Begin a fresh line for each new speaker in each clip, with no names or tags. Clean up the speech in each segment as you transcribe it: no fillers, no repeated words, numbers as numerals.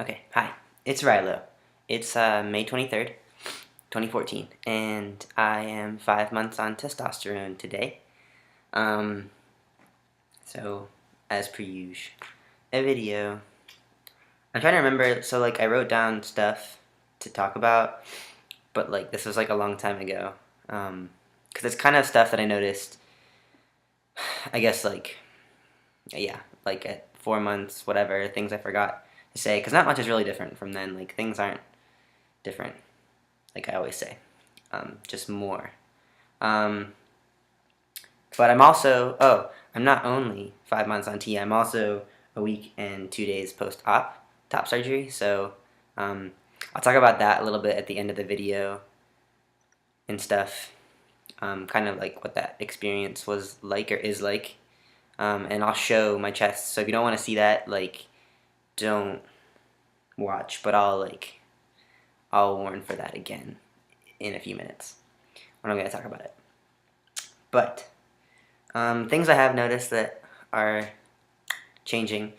Okay, hi. It's Rilo. It's May 23rd, 2014, and I am 5 months on testosterone today. Um, so, as per usual, a video. I'm trying to remember, so, I wrote down stuff to talk about, but, this was, a long time ago. Because it's kind of stuff that I noticed, I guess, yeah, at 4 months, whatever, things I forgot to say, because not much is really different from then. Things aren't different, like I always say, just more. Um, but I'm not only 5 months on T, I'm also a week and 2 days post-op top surgery. So um, I'll talk about that a little bit at the end of the video and stuff, kind of like what that experience was like or is like. And I'll show my chest. So if you don't want to see that, don't watch. But I'll warn for that again in a few minutes when I'm going to talk about it. But things I have noticed that are changing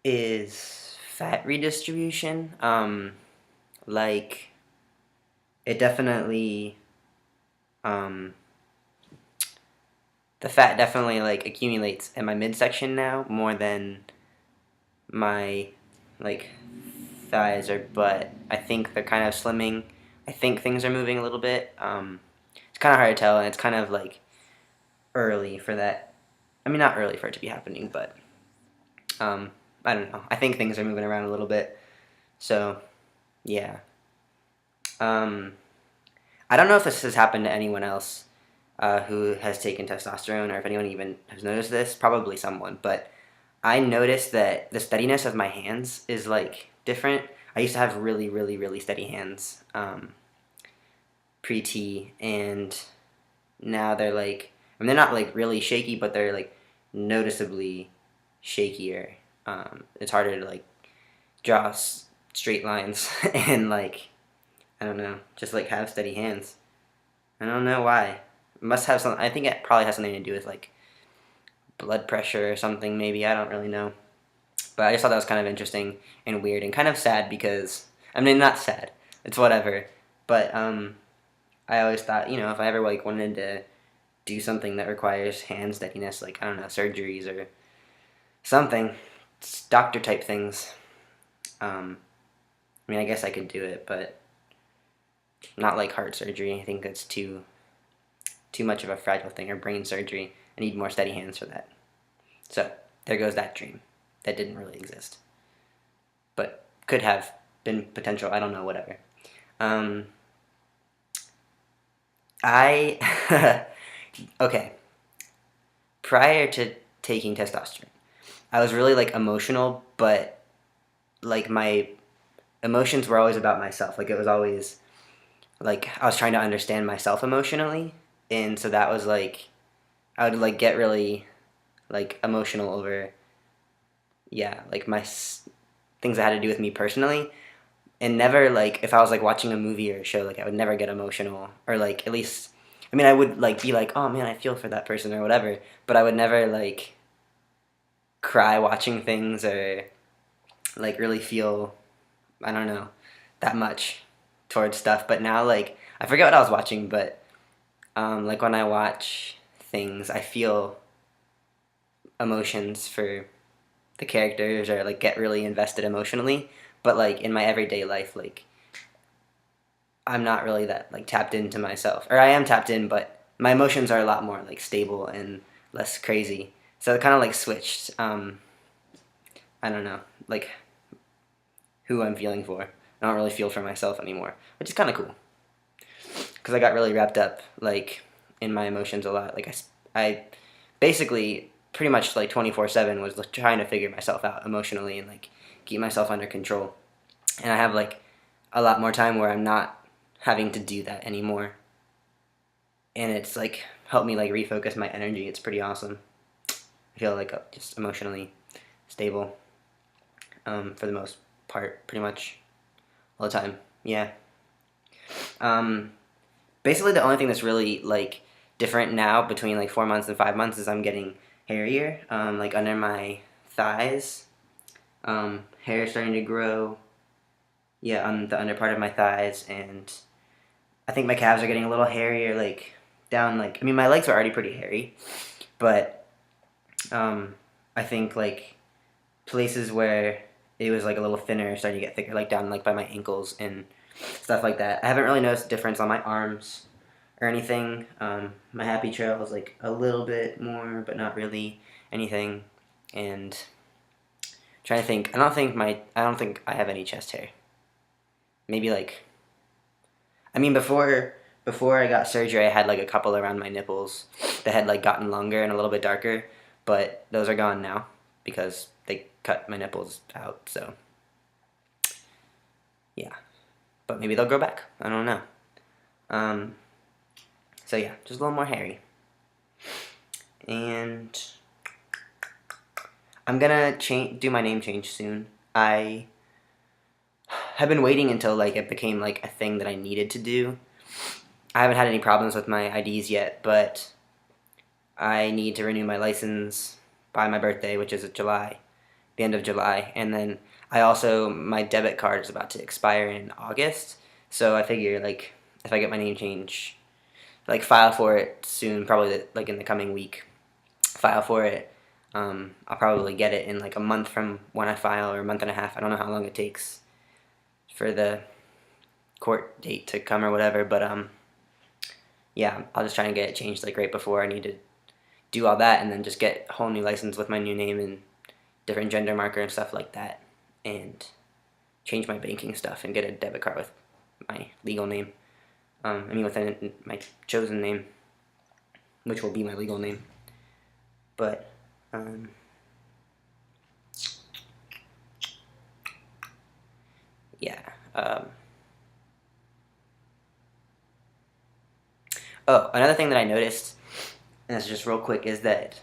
is fat redistribution. Like it definitely, um, the fat definitely accumulates in my midsection now more than my like thighs or butt. I think they're kind of slimming. I think things are moving a little bit. It's kind of hard to tell, and it's kind of early for that. I mean, not early for it to be happening, but um, I don't know. I think things are moving around a little bit. So, yeah. Um, I don't know if this has happened to anyone else who has taken testosterone, or if anyone even has noticed this. Probably someone, but I noticed that the steadiness of my hands is different. I used to have really, really, really steady hands pre-T, and now they're I mean, they're not really shaky, but they're noticeably shakier. It's harder to draw straight lines and I don't know, just have steady hands. I don't know why. It must have some. I think it probably has something to do with blood pressure or something. Maybe I don't really know. But I just thought that was kind of interesting and weird and kind of sad because I mean not sad. It's whatever. But I always thought if I ever wanted to do something that requires hand steadiness, I don't know, surgeries or something, doctor type things. I mean, I guess I could do it, but not heart surgery. I think that's too much of a fragile thing, or brain surgery. I need more steady hands for that. So there goes that dream that didn't really exist, but could have been potential. I don't know. Whatever. I okay. Prior to taking testosterone, I was really emotional, but my emotions were always about myself. It was always I was trying to understand myself emotionally, and so that was I would get really emotional over, yeah, things that had to do with me personally, and never if I was watching a movie or a show, I would never get emotional, or at least, I mean, I would be oh man, I feel for that person or whatever, but I would never cry watching things, or really feel, I don't know, that much towards stuff. But now I forget what I was watching, but when I watch things, I feel emotions for the characters, or get really invested emotionally. But in my everyday life, I'm not really that tapped into myself, or I am tapped in, but my emotions are a lot more stable and less crazy. So it kind of switched. I don't know, who I'm feeling for. I don't really feel for myself anymore, which is kind of cool, because I got really wrapped up in my emotions a lot. I basically pretty much 24/7 was trying to figure myself out emotionally, and keep myself under control. And I have a lot more time where I'm not having to do that anymore, and it's helped me refocus my energy. It's pretty awesome. I feel just emotionally stable, for the most part, pretty much all the time. Yeah. Um, Basically, the only thing that's really different now between 4 months and 5 months is I'm getting hairier, under my thighs. Hair starting to grow, yeah, on the under part of my thighs, and I think my calves are getting a little hairier, like down, like I mean, my legs are already pretty hairy, but um, I think like places where it was like a little thinner are starting to get thicker, like down like by my ankles and stuff like that. I haven't really noticed a difference on my arms or anything. My happy trail is like a little bit more, but not really anything. And trying to think, I don't think I have any chest hair. Maybe like, I mean, before I got surgery, I had like a couple around my nipples that had like gotten longer and a little bit darker, but those are gone now because they cut my nipples out. So yeah, but maybe they'll grow back. I don't know. Um, so yeah, just a little more hairy. And I'm gonna do my name change soon. I have been waiting until like it became like a thing that I needed to do. I haven't had any problems with my IDs yet, but I need to renew my license by my birthday, which is July, the end of July, and then I also my debit card is about to expire in August, so I figure like if I get my name change, like file for it soon, probably like in the coming week, file for it. I'll probably get it in like a month from when I file, or a month and a half. I don't know how long it takes for the court date to come or whatever, but yeah, I'll just try and get it changed like right before I need to do all that, and then just get a whole new license with my new name and different gender marker and stuff like that, and change my banking stuff and get a debit card with my legal name. I mean, with my chosen name, which will be my legal name. But yeah. Oh, another thing that I noticed, and it's just real quick, is that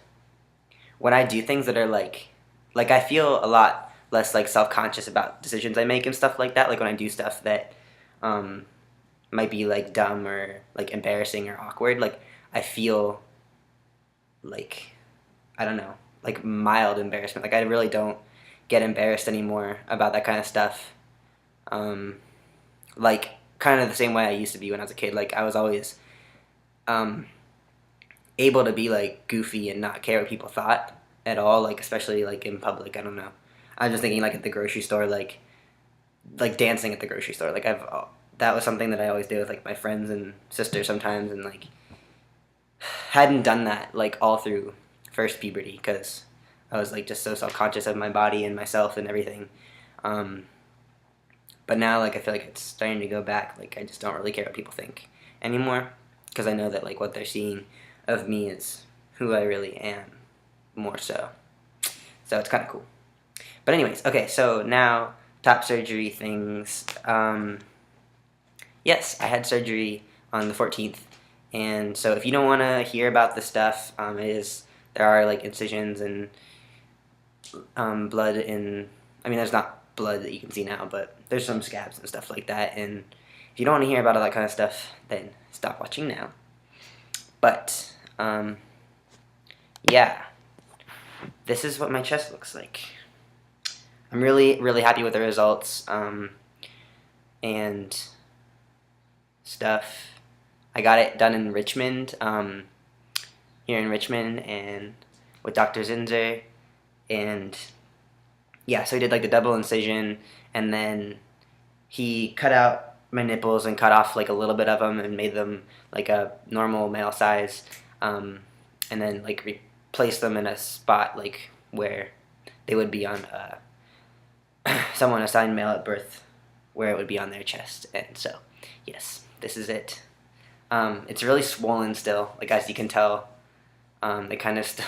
when I do things that are like I feel a lot less like self conscious about decisions I make and stuff like that. Like when I do stuff that um, might be like dumb or like embarrassing or awkward. Like I feel like I don't know, like mild embarrassment. Like I really don't get embarrassed anymore about that kind of stuff. Um, like kind of the same way I used to be when I was a kid. Like I was always um, able to be like goofy and not care what people thought at all. Like especially like in public. I don't know. I was just thinking like at the grocery store, like dancing at the grocery store. Like that was something that I always did with like my friends and sisters sometimes, and like hadn't done that like all through first puberty because I was like just so self conscious of my body and myself and everything. Um, but now like I feel like it's starting to go back. Like I just don't really care what people think anymore because I know that like what they're seeing of me is who I really am more so. So it's kind of cool. But anyways, okay. So now top surgery things. Yes, I had surgery on the 14th, and so if you don't want to hear about the stuff, there are like incisions and blood in. I mean, there's not blood that you can see now, but there's some scabs and stuff like that. And if you don't want to hear about all that kind of stuff, then stop watching now. But yeah, this is what my chest looks like. I'm really, really happy with the results and stuff. I got it done in Richmond, here in Richmond, and with Dr. Zinzer, and yeah, so he did like the double incision, and then he cut out my nipples and cut off like a little bit of them and made them like a normal male size, and then like replaced them in a spot like where they would be on someone assigned male at birth, where it would be on their chest, and so yes, this is it. It's really swollen still, like as you can tell. They kind of still,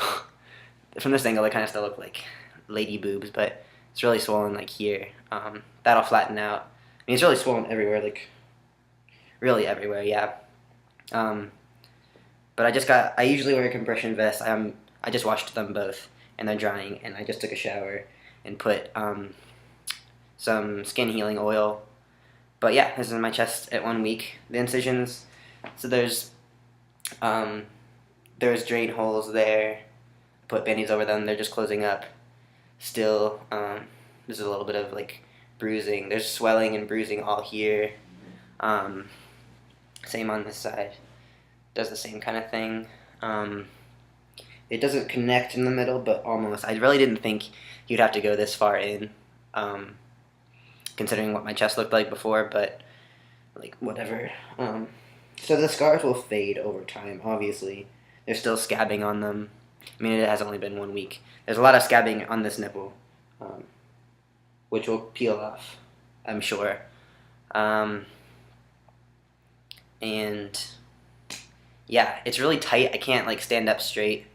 from this angle, they kind of still look like lady boobs, but it's really swollen like here. That'll flatten out. I mean, it's really swollen everywhere, like really everywhere, yeah. But I usually wear a compression vest. I just washed them both, and they're drying, and I just took a shower and put some skin healing oil. But yeah, this is my chest at 1 week. The incisions, so there's drain holes there. Put band-aids over them. They're just closing up still. There's a little bit of like bruising. There's swelling and bruising all here. Um, Same on this side. Does the same kind of thing. It doesn't connect in the middle, but almost. I really didn't think you'd have to go this far in, considering what my chest looked like before, but like whatever. So the scars will fade over time, obviously. There's still scabbing on them. I mean, it has only been 1 week. There's a lot of scabbing on this nipple, which will peel off, I'm sure. And yeah, it's really tight. I can't like stand up straight,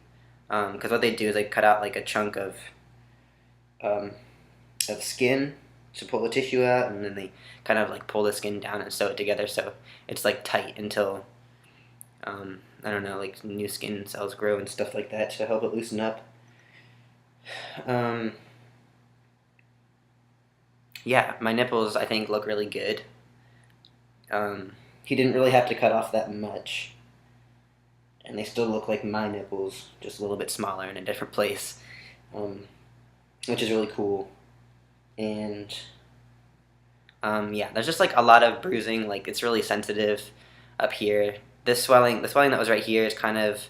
because what they do is they cut out like a chunk of skin to pull the tissue out, and then they kind of like pull the skin down and sew it together, so it's like tight until I don't know, like new skin cells grow and stuff like that to help it loosen up. Yeah, my nipples I think look really good. He didn't really have to cut off that much, and they still look like my nipples, just a little bit smaller in a different place, which is really cool. And yeah, there's just like a lot of bruising. Like it's really sensitive up here. The swelling that was right here is kind of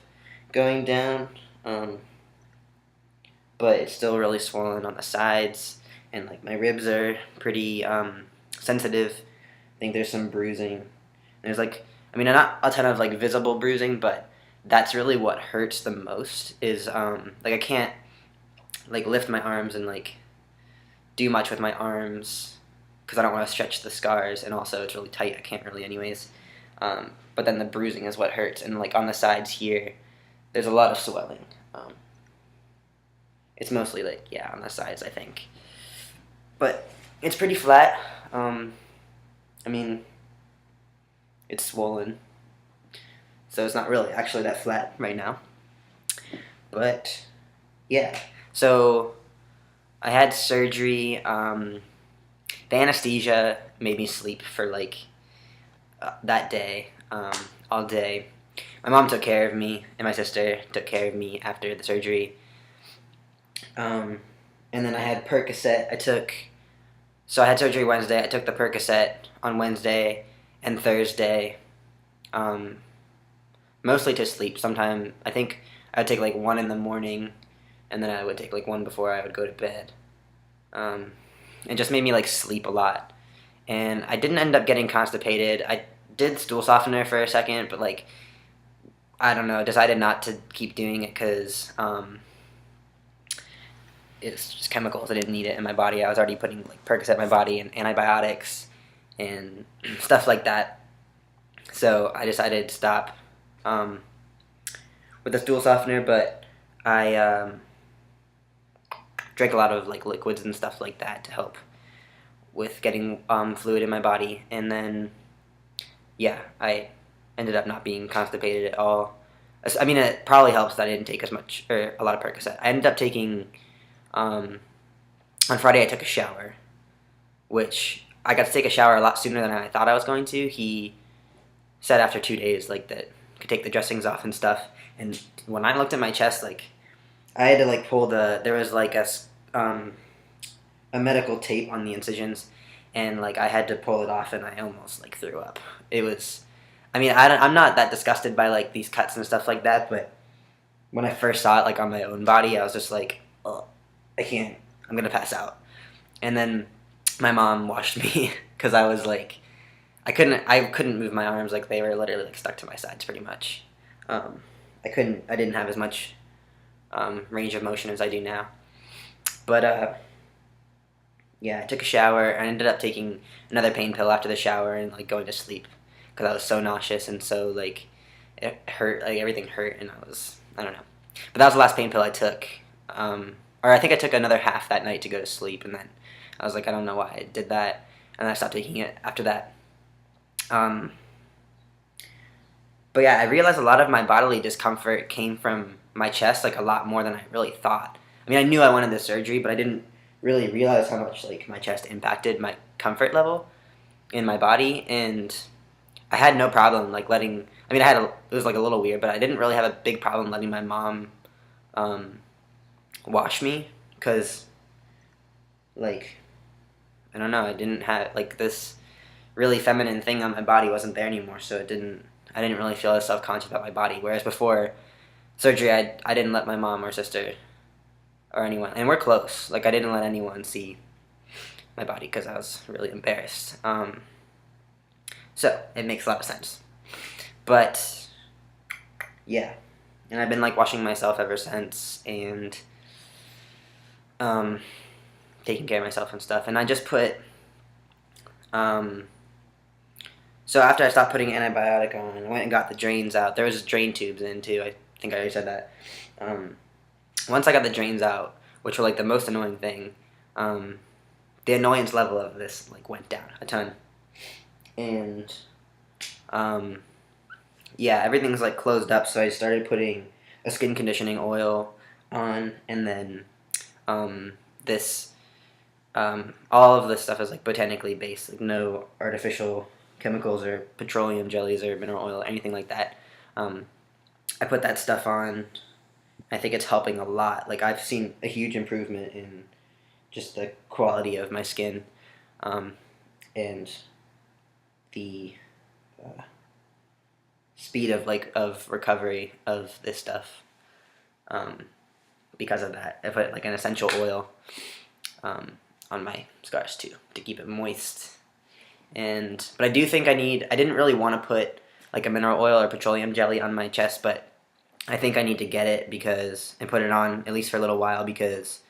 going down, but it's still really swollen on the sides, and like my ribs are pretty sensitive. I think there's some bruising. There's like, I mean, not a ton of like visible bruising, but that's really what hurts the most. Is like I can't like lift my arms and like do much with my arms because I don't want to stretch the scars, and also it's really tight. I can't really anyways. But then the bruising is what hurts, and like on the sides here, there's a lot of swelling. It's mostly like, yeah, on the sides, I think. But it's pretty flat. I mean, it's swollen, so it's not really actually that flat right now. But yeah, so I had surgery. The anesthesia made me sleep for like that day, all day. My mom took care of me, and my sister took care of me after the surgery. And then I had Percocet. So I had surgery Wednesday. I took the Percocet on Wednesday and Thursday, mostly to sleep. Sometime I think I would take like one in the morning, and then I would take like one before I would go to bed. It just made me like sleep a lot, and I didn't end up getting constipated. I did stool softener for a second, but like I don't know, decided not to keep doing it because it's just chemicals. I didn't need it in my body. I was already putting like Percocet in my body and antibiotics and stuff like that. So I decided to stop with the stool softener, but I drank a lot of like liquids and stuff like that to help with getting fluid in my body. And then yeah, I ended up not being constipated at all. I mean, it probably helps that I didn't take as much or a lot of Percocet. I ended up taking on Friday I took a shower, which I got to take a shower a lot sooner than I thought I was going to. He said after 2 days like that could take the dressings off and stuff. And when I looked at my chest, like I had to like pull there was like a medical tape on the incisions, and like I had to pull it off, and I almost like threw up. It was, I mean, I'm not that disgusted by like these cuts and stuff like that, but when I first saw it like on my own body, I was just like, oh, I can't, I'm gonna pass out. And then my mom washed me because I was like, I couldn't move my arms. Like they were literally like stuck to my sides pretty much. I didn't have as much range of motion as I do now. But yeah, I took a shower. I ended up taking another pain pill after the shower and like going to sleep because I was so nauseous and so like it hurt, like everything hurt, and I don't know. But that was the last pain pill I took. Or I think I took another half that night to go to sleep, and then I was like, I don't know why I did that, and I stopped taking it after that. But yeah, I realized a lot of my bodily discomfort came from my chest, like a lot more than I really thought. I mean, I knew I wanted the surgery, but I didn't really realize how much like my chest impacted my comfort level in my body, and I had no problem like letting. I mean, it was like a little weird, but I didn't really have a big problem letting my mom wash me because like, I don't know, I didn't have, like, this really feminine thing on my body wasn't there anymore, so I didn't really feel as self-conscious about my body, whereas before surgery, I didn't let my mom or sister or anyone, and we're close, like, I didn't let anyone see my body because I was really embarrassed. So it makes a lot of sense. But yeah, and I've been like washing myself ever since, and um, taking care of myself and stuff. And I just put um, so after I stopped putting antibiotic on, I went and got the drains out. There was drain tubes in too. I think I already said that. Um, Once I got the drains out, which were like the most annoying thing, um, the annoyance level of this like went down a ton, and um, yeah, everything's like closed up. So I started putting a skin conditioning oil on, and then um, this all of this stuff is like botanically based, like no artificial chemicals or petroleum jellies or mineral oil or anything like that. Um, I put that stuff on. I think it's helping a lot. Like I've seen a huge improvement in just the quality of my skin, um, and the speed of of recovery of this stuff. Um, because of that, I put like an essential oil um, on my scars too to keep it moist. But I do think I didn't really want to put like a mineral oil or petroleum jelly on my chest, but I think I need to get it and put it on at least for a little while, because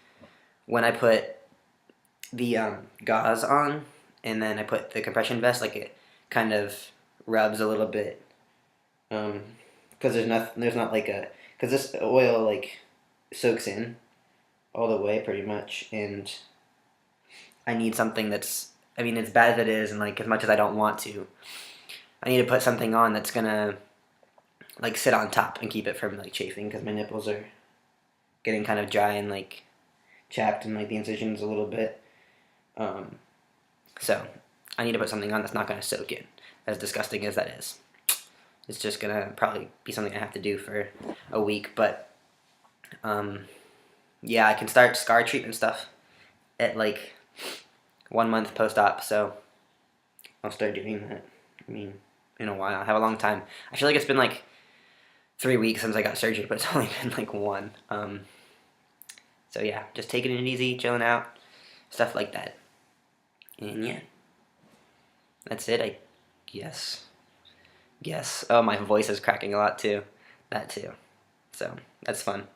when I put the gauze on and then I put the compression vest, like it kind of rubs a little bit, because there's not like a, because this oil like soaks in all the way pretty much, and I need something that's, I mean, as bad as it is, and like as much as I don't want to, I need to put something on that's gonna like sit on top and keep it from like chafing, because my nipples are getting kind of dry and like chapped and like the incisions a little bit. So I need to put something on that's not gonna soak in, as disgusting as that is. It's just gonna probably be something I have to do for a week, but yeah, I can start scar treatment stuff at like 1 month post-op, so I'll start doing that. I mean, in a while. I have a long time. I feel like it's been like 3 weeks since I got surgery, but it's only been like one. So yeah, just taking it easy, chilling out, stuff like that. And yeah, that's it, I guess. Yes. Oh, my voice is cracking a lot too. That too. So that's fun.